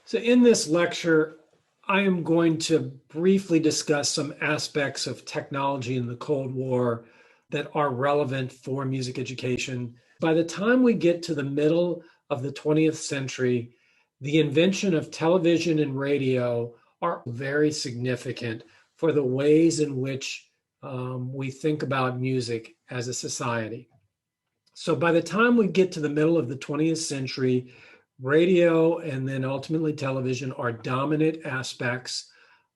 So in this lecture, I am going to briefly discuss some aspects of technology in the Cold War that are relevant for music education. By the time we get to the middle of the 20th century, the invention of television and radio are very significant for the ways in which we think about music as a society. So by the time we get to the middle of the 20th century, radio and then ultimately television are dominant aspects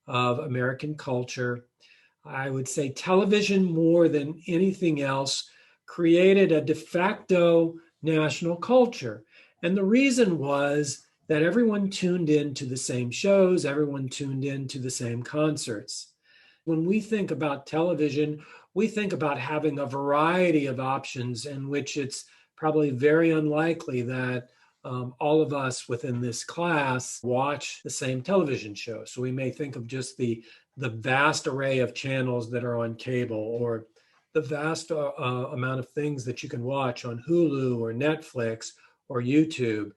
of American culture. I would say television, more than anything else, created a de facto national culture. And the reason was that everyone tuned in to the same shows, everyone tuned in to the same concerts. When we think about television, we think about having a variety of options in which it's probably very unlikely that all of us within this class watch the same television show. So we may think of just the vast array of channels that are on cable, or the vast amount of things that you can watch on Hulu or Netflix or YouTube.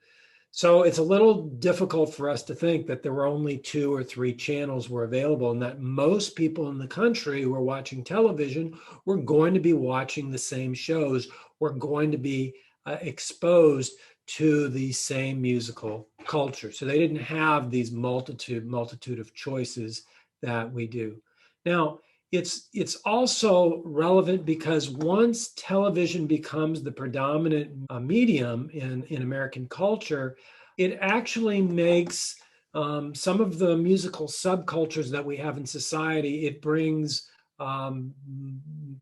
So it's a little difficult for us to think that there were only two or three channels were available, and that most people in the country who are watching television were going to be watching the same shows, were going to be exposed to the same musical culture. So they didn't have these multitude of choices that we do. Now, it's also relevant because once television becomes the predominant medium in American culture, it actually makes some of the musical subcultures that we have in society, it brings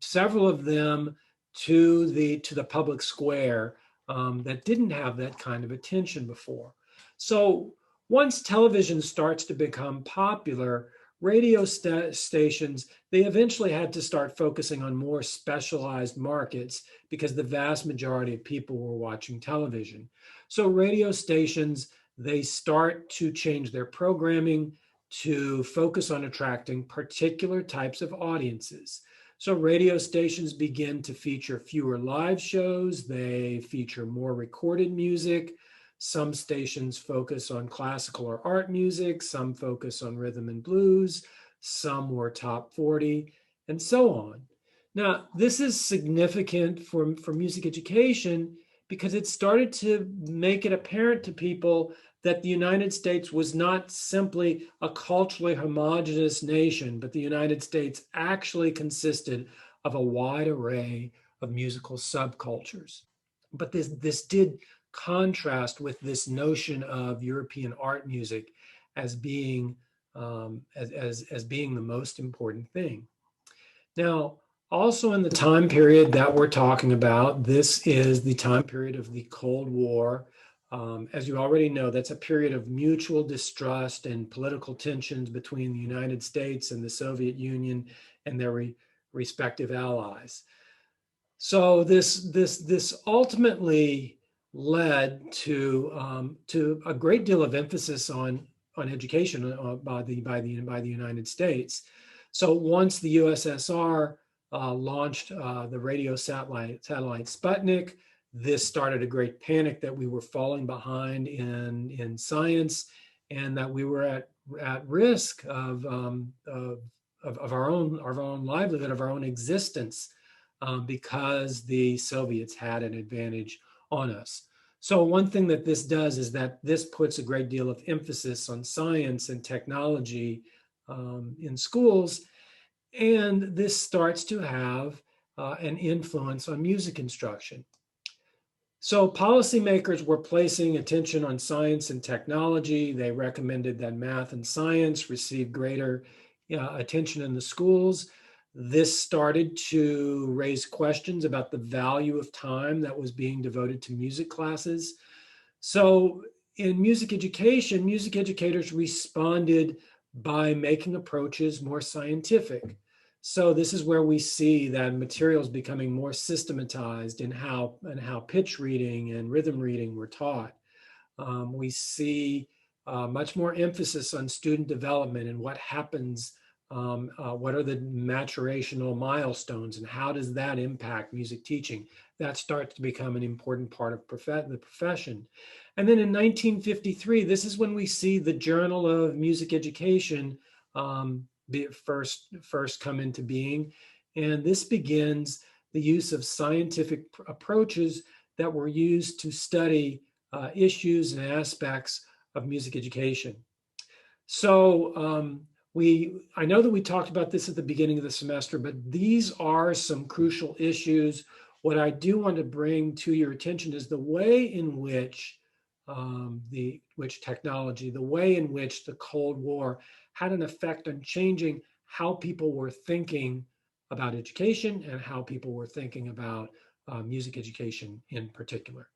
several of them to the public square that didn't have that kind of attention before. So once television starts to become popular, radio stations, they eventually had to start focusing on more specialized markets because the vast majority of people were watching television. So radio stations, they start to change their programming to focus on attracting particular types of audiences. So radio stations begin to feature fewer live shows, they feature more recorded music. Some stations focus on classical or art music, some focus on rhythm and blues, some were top 40, and so on. Now, this is significant for music education because it started to make it apparent to people that the United States was not simply a culturally homogenous nation, but the United States actually consisted of a wide array of musical subcultures. But this did contrast with this notion of European art music as being as being the most important thing. Now, also in the time period that we're talking about, this is the time period of the Cold War. As you already know, that's a period of mutual distrust and political tensions between the United States and the Soviet Union and their respective allies. So this ultimately led to a great deal of emphasis on education by the United States. So once the USSR launched the radio satellite Sputnik, this started a great panic that we were falling behind in science, and that we were at risk of our own livelihood, of our own existence, because the Soviets had an advantage on us. So one thing that this does is that this puts a great deal of emphasis on science and technology in schools, and this starts to have an influence on music instruction. So policymakers were placing attention on science and technology. They recommended that math and science receive greater attention in the schools. This started to raise questions about the value of time that was being devoted to music classes. So in music education, music educators responded by making approaches more scientific. So this is where we see that materials becoming more systematized in how pitch reading and rhythm reading were taught. We see much more emphasis on student development and what happens What are the maturational milestones and how does that impact music teaching? That starts to become an important part of the profession. And then in 1953, this is when we see the Journal of Music Education first come into being. And this begins the use of scientific approaches that were used to study issues and aspects of music education. So I know that we talked about this at the beginning of the semester, but these are some crucial issues. What I do want to bring to your attention is the way in which technology, the way in which the Cold War had an effect on changing how people were thinking about education and how people were thinking about music education in particular.